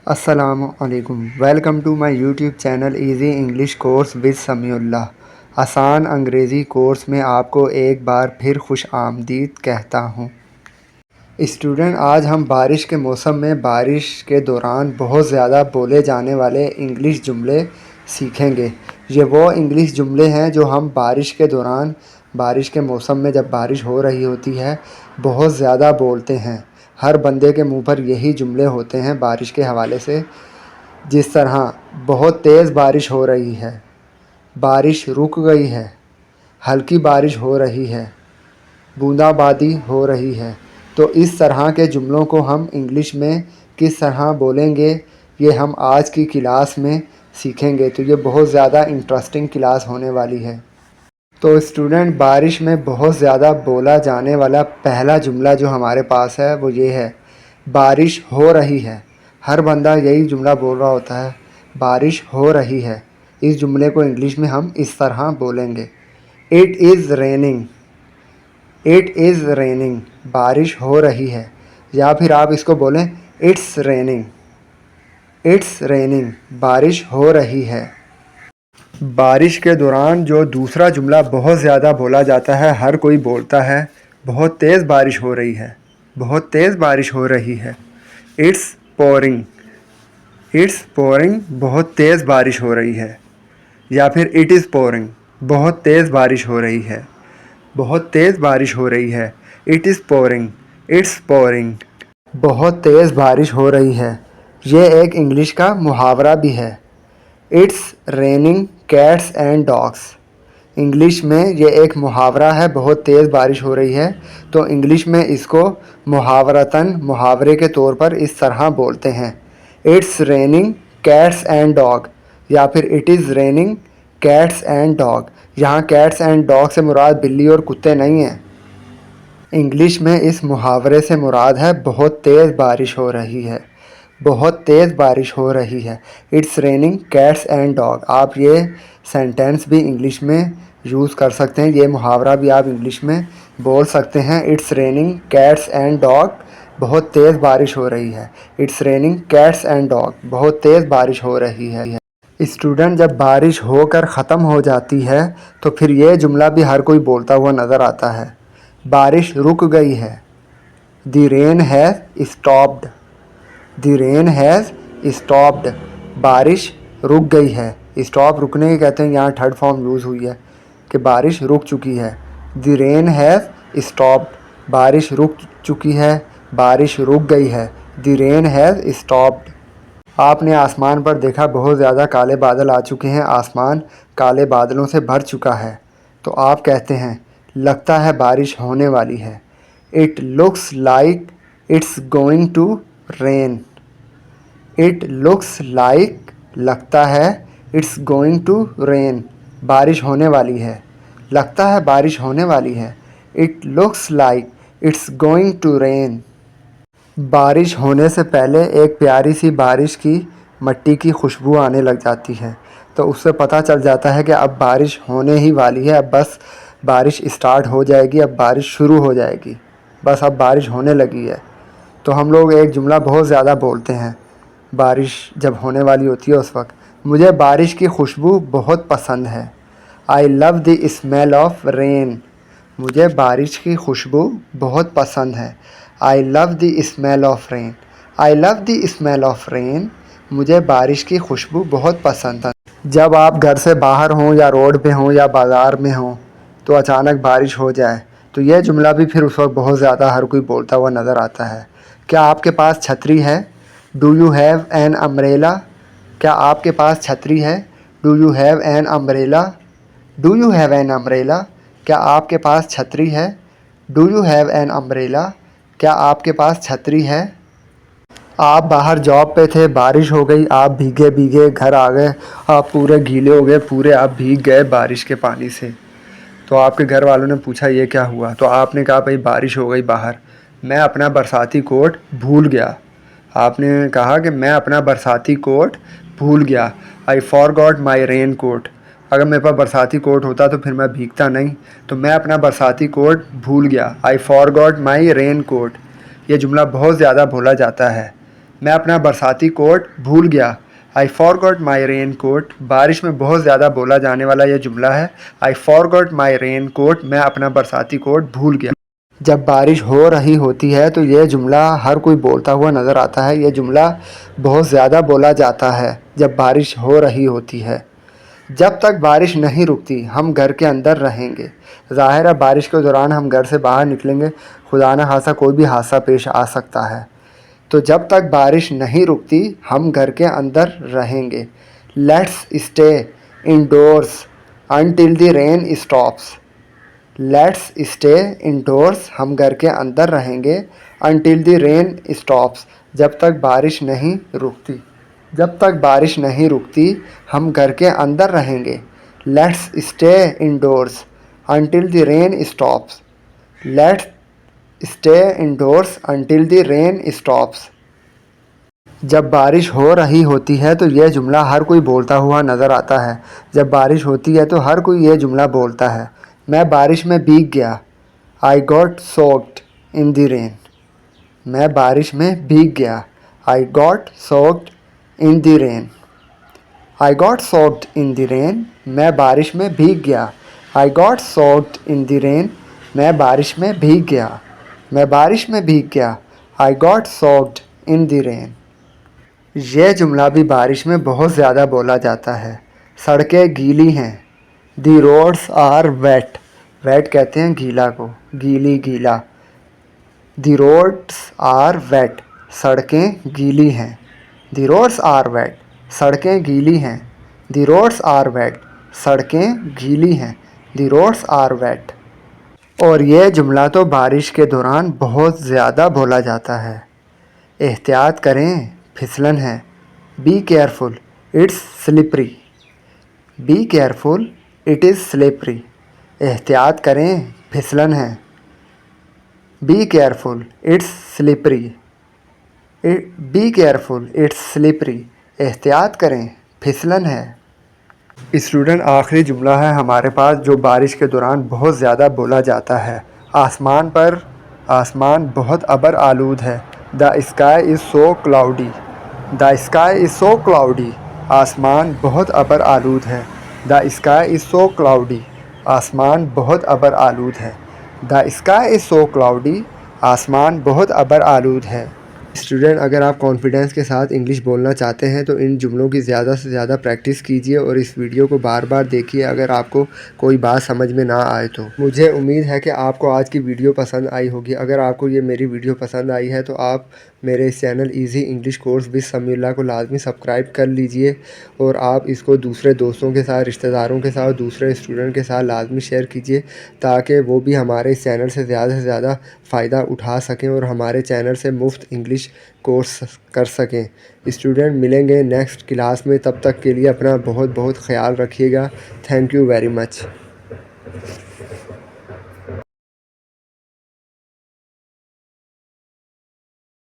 السلام علیکم، welcome to my YouTube channel easy English course with Sami Ullah. آسان انگریزی کورس میں آپ کو ایک بار پھر خوش آمدید کہتا ہوں۔ اسٹوڈنٹ، آج ہم بارش کے موسم میں بارش کے دوران بہت زیادہ بولے جانے والے انگلش جملے سیکھیں گے۔ یہ وہ انگلش جملے ہیں جو ہم بارش کے دوران، بارش کے موسم میں جب بارش ہو رہی ہوتی ہے بہت زیادہ بولتے ہیں۔ ہر بندے کے منہ پر یہی جملے ہوتے ہیں بارش کے حوالے سے، جس طرح بہت تیز بارش ہو رہی ہے، بارش رک گئی ہے، ہلکی بارش ہو رہی ہے، بوندا باندی ہو رہی ہے۔ تو اس طرح کے جملوں کو ہم انگلش میں کس طرح بولیں گے، یہ ہم آج کی کلاس میں سیکھیں گے۔ تو یہ بہت زیادہ انٹرسٹنگ کلاس ہونے والی ہے۔ تو اسٹوڈنٹ، بارش میں بہت زیادہ بولا جانے والا پہلا جملہ جو ہمارے پاس ہے وہ یہ ہے، بارش ہو رہی ہے۔ ہر بندہ یہی جملہ بول رہا ہوتا ہے، بارش ہو رہی ہے۔ اس جملے کو انگلش میں ہم اس طرح بولیں گے، it is raining, it is raining, بارش ہو رہی ہے۔ یا پھر آپ اس کو بولیں، اٹس ریننگ، اٹس ریننگ، بارش ہو رہی ہے۔ بارش کے دوران جو دوسرا جملہ بہت زیادہ بولا جاتا ہے، ہر کوئی بولتا ہے، بہت تیز بارش ہو رہی ہے، بہت تیز بارش ہو رہی ہے۔ اٹس پورنگ، اٹس پورنگ، بہت تیز بارش ہو رہی ہے۔ یا پھر اٹ از پورنگ، بہت تیز بارش ہو رہی ہے، بہت تیز بارش ہو رہی ہے۔ It is pouring, it's pouring, بہت تیز بارش ہو رہی ہے۔ یہ ایک انگلش کا محاورہ بھی ہے، it's raining cats and dogs. English میں یہ ایک محاورہ ہے، بہت تیز بارش ہو رہی ہے، تو انگلش میں اس کو محاورتاً، محاورے کے طور پر اس طرح بولتے ہیں، it's raining cats and dog, یا پھر it is raining cats and dog. یہاں کیٹس اینڈ ڈاگ سے مراد بلی اور کتے نہیں ہیں۔ انگلش میں اس محاورے سے مراد ہے بہت تیز بارش ہو رہی ہے، بہت تیز بارش ہو رہی ہے۔ It's raining cats and dog, آپ یہ سینٹینس بھی انگلش میں یوز کر سکتے ہیں، یہ محاورہ بھی آپ انگلش میں بول سکتے ہیں، it's raining cats and dog, بہت تیز بارش ہو رہی ہے۔ It's raining cats and dog, بہت تیز بارش ہو رہی ہے۔ اسٹوڈنٹ، جب بارش ہو کر ختم ہو جاتی ہے تو پھر یہ جملہ بھی ہر کوئی بولتا ہوا نظر آتا ہے، بارش رک گئی ہے، the rain has stopped, the rain has stopped, بارش رک گئی ہے۔ اسٹاپ رکنے کے کہتے ہیں، یہاں تھرڈ فارم یوز ہوئی ہے کہ بارش رک چکی ہے، دی رین ہیز اسٹاپڈ، بارش رک چکی ہے، بارش رک گئی ہے، دی رین ہیز اسٹاپڈ۔ آپ نے آسمان پر دیکھا بہت زیادہ کالے بادل آ چکے ہیں، آسمان کالے بادلوں سے بھر چکا ہے، تو آپ کہتے ہیں لگتا ہے بارش ہونے والی ہے، it looks like it's going to rain, it looks like, لگتا ہے، اٹس گوئنگ ٹو رین، بارش ہونے والی ہے، لگتا ہے بارش ہونے والی ہے، it looks like it's going to rain. بارش ہونے سے پہلے ایک پیاری سی بارش کی مٹی کی خوشبو آنے لگ جاتی ہے، تو اس سے پتہ چل جاتا ہے کہ اب بارش ہونے ہی والی ہے، اب بس بارش اسٹارٹ ہو جائے گی، اب بارش شروع ہو جائے گی، بس اب بارش ہونے لگی ہے۔ تو ہم لوگ ایک جملہ بہت زیادہ بولتے ہیں بارش جب ہونے والی ہوتی ہے اس وقت، مجھے بارش کی خوشبو بہت پسند ہے، I love the smell of rain, مجھے بارش کی خوشبو بہت پسند ہے، I love the smell of rain, I love the smell of rain, مجھے بارش کی خوشبو بہت پسند ہے۔ جب آپ گھر سے باہر ہوں یا روڈ پہ ہوں یا بازار میں ہوں تو اچانک بارش ہو جائے تو یہ جملہ بھی پھر اس وقت بہت زیادہ ہر کوئی بولتا ہوا نظر آتا ہے، کیا آپ کے پاس چھتری ہے؟ Do you have an umbrella? کیا آپ کے پاس چھتری ہے؟ Do you have an umbrella? Do you have an umbrella? کیا آپ کے پاس چھتری ہے؟ Do you have an umbrella? کیا آپ کے پاس چھتری ہے؟ آپ باہر جاب پہ تھے، بارش ہو گئی، آپ بھیگے بھیگے گھر آ گئے، آپ پورے گیلے ہو گئے، پورے آپ بھیگ گئے بارش کے پانی سے، تو آپ کے گھر والوں نے پوچھا یہ کیا ہوا؟ تو آپ نے کہا بھائی بارش ہو گئی باہر، میں اپنا برساتی کوٹ بھول گیا، آپ نے کہا کہ میں اپنا برساتی کوٹ بھول گیا، آئی فارگاٹ مائی رین کوٹ، اگر میرے پاس برساتی کوٹ ہوتا تو پھر میں بھیگتا نہیں، تو میں اپنا برساتی کوٹ بھول گیا، آئی فارگاٹ مائی رین کوٹ۔ یہ جملہ بہت زیادہ بولا جاتا ہے، میں اپنا برساتی کوٹ بھول گیا. I forgot my raincoat. بارش میں بہت زیادہ بولا جانے والا یہ جملہ ہے. I forgot my raincoat. میں اپنا برساتی کوٹ بھول گیا. جب بارش ہو رہی ہوتی ہے تو یہ جملہ ہر کوئی بولتا ہوا نظر آتا ہے. یہ جملہ بہت زیادہ بولا جاتا ہے جب بارش ہو رہی ہوتی ہے. جب تک بارش نہیں رکتی ہم گھر کے اندر رہیں گے. ظاہر ہے بارش کے دوران ہم گھر سے باہر نکلیں گے, خدا نہ خواستہ کوئی بھی حادثہ پیش آ سکتا ہے. تو جب تک بارش نہیں رکتی ہم گھر کے اندر رہیں گے. Let's stay indoors until the rain stops. Let's stay indoors ہم گھر کے اندر رہیں گے. انٹل دی رین اسٹاپس جب تک بارش نہیں رکتی. جب تک بارش نہیں رکتی ہم گھر کے اندر رہیں گے. Let's stay indoors until the rain stops. Let's stay indoors until the rain stops. جب بارش ہو رہی ہوتی ہے تو یہ جملہ ہر کوئی بولتا ہوا نظر آتا ہے. جب بارش ہوتی ہے تو ہر کوئی یہ جملہ بولتا ہے. میں بارش میں بھیگ گیا. I got soaked in the rain. میں بارش میں بھیگ گیا. I got soaked in the rain. I got soaked in the rain. میں بارش میں بھیگ گیا. I got soaked in the rain. میں بارش میں بھیگ گیا. میں بارش میں بھیگ گیا. I got soaked in the rain. یہ جملہ بھی بارش میں بہت زیادہ بولا جاتا ہے. سڑکیں گیلی ہیں. The roads are wet. wet کہتے ہیں گیلا کو, گیلی گیلا. The roads are wet. سڑکیں گیلی ہیں. The roads are wet. سڑکیں گیلی ہیں. The roads are wet. سڑکیں گیلی ہیں. The roads are wet. اور یہ جملہ تو بارش کے دوران بہت زیادہ بولا جاتا ہے. احتیاط کریں پھسلن ہے. Be careful, it's slippery. Be careful, it is slippery. احتیاط کریں پھسلن ہے. Be careful, it's slippery. Be careful, it's slippery. احتیاط کریں پھسلن ہے. اسٹوڈنٹ آخری جملہ ہے ہمارے پاس جو بارش کے دوران بہت زیادہ بولا جاتا ہے. آسمان بہت ابر آلود ہے. The sky is so cloudy. The sky is so cloudy. آسمان بہت ابر آلود ہے. The sky is so cloudy. آسمان بہت ابر آلود ہے. The sky is so cloudy. آسمان بہت ابر آلود ہے. اسٹوڈنٹ اگر آپ کانفیڈنس کے ساتھ انگلش بولنا چاہتے ہیں تو ان جملوں کی زیادہ سے زیادہ پریکٹس کیجیے اور اس ویڈیو کو بار بار دیکھیے اگر آپ کو کوئی بات سمجھ میں نہ آئے تو. مجھے امید ہے کہ آپ کو آج کی ویڈیو پسند آئی ہوگی. اگر آپ کو یہ میری ویڈیو پسند آئی ہے تو آپ میرے اس channel easy English course with Sami Ullah کو لازمی سبسکرائب کر لیجئے اور آپ اس کو دوسرے دوستوں کے ساتھ, رشتہ داروں کے ساتھ, دوسرے اسٹوڈنٹ کے ساتھ لازمی شیئر کیجیے تاکہ وہ بھی ہمارے اس چینل سے زیادہ فائدہ اٹھا سکیں اور ہمارے چینل سے مفت انگلش کورس کر سکیں. اسٹوڈنٹ ملیں گے نیکسٹ کلاس میں, تب تک کے لیے اپنا بہت خیال رکھیے گا. Thank you very much.